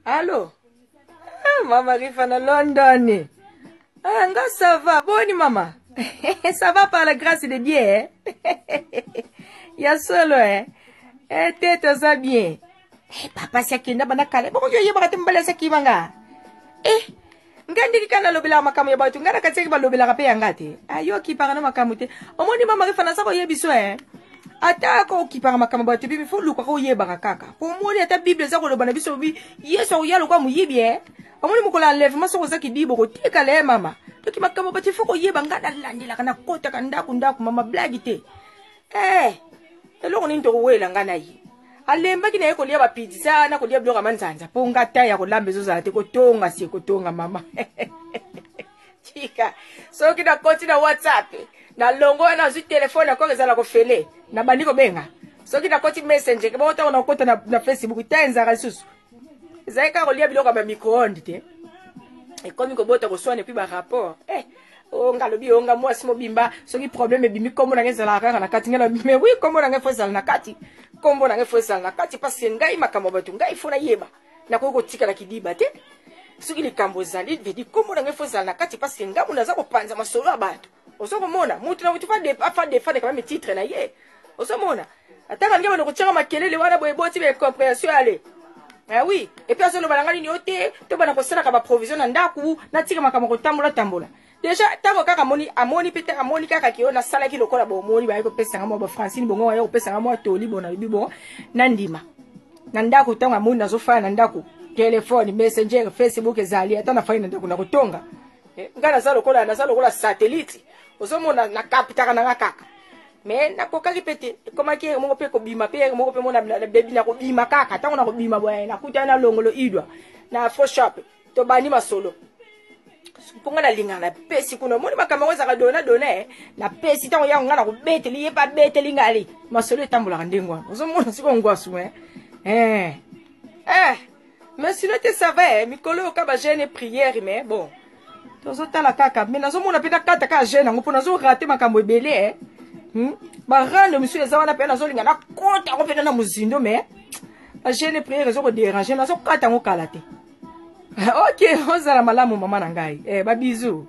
Allô? Ah, maman arrive à London. Ah, nga, ça va. Bonne maman. Ça va par la grâce de Dieu. Hein? Ya solo, hein? Eh, tête, ça bien. Eh, papa, c'est qui n'a pas nakale. Bon, yo, y'a pas de mbala, c'est qui manga. Eh, ngandi kana lobela makamu ya batu ngana katseki ba lobela ka pe yangate. Ayo ki parana makamu te. Omoni mama ke fana sa ko yebiso eh. Ata ko ki para makamu batu bi fo luka ko yeba kaka. Po moni ata bible za ko lobana biso bi yeso ya lo kwa mu yibi eh. Omoni mukola enlèvement so ko za ki bibo ko tika le mama. To ki makamu batu fo ko yeba ngana landila kana kota kanda ndaku mama blagi te. Eh. Eloko ni ntoko wela ngana yi. Alemba kina yeko liya ba pizza na ko liya bloka manzanza. Po ngata ya ko lambe zo za te ko tonga si ko tonga mama. Chika. So kina koti na WhatsApp. Na longo na zu telefone na ko ezala ko fele. Na bandiko benga. So kina koti messenger ke ba na kota na Facebook tenza ka susu. Zaika ko liya bloka ba micro-ondes te. E komi ko bota ko swane pi ba rapport. Oh ngalobi onga mwasi mobimba soki problème bimi kombo na ngezala kanga na kati ngala mais oui kombo na ngefosala na kati kombo na ngefosala na kati parce ngai makambo batu ngai fona yeba na ko tika na kidiba te soki likambo zali vedi kombo na ngefosala na kati parce ngamu naza ko panza masolo abantu osoko mona mutu na mutu fa de quand même titre na ye osoko mona ataka ngaba no kuchanga makelele wana boye boti be compréhension ale. Ah oui, et puis asolo balanga ni ote to bana ko sala ka ba provision na ndaku na tika makambo ko tambola. Déjà, tant que amoni peut-être amoni kaka ki ona sala ki lokola bo moni ba ko pesa ngamo ba Francine bongo wa ko pesa ngamo toli bona bibo nandima. Nanda ko tanga moni nazo fa nanda ko telephone messenger Facebook ezali ata na fa nanda ko na kutonga. Ngana za lokola satellite. Ozomona na capita na kaka. Mais na ko kaki pete koma ki mo pe ko bima pe mo ko pe mona baby na ko bima kaka tango na ko bima boya na kutana longolo idwa na Photoshop to bani masolo. Ponga na linga na pesi kuno moni makambo za ka dona na pesi tango ya ngana ko beteli ye pa beteli ngali masolo tambula ndengwa ozomona siko ngwasu mais sinon te savais mikolo ka ba jeune prière mais bon tozo tala kaka mais nazomona peta kata ka jeune ngo pona zo rater makambo ebele ba rando monsieur za wana pe nazo linga na kota ko peta na muzindo mais ba jeune prière zo ko déranger nazo kata ngo kala te. Ok, on s'en a malamu maman nangai. Ba bisous.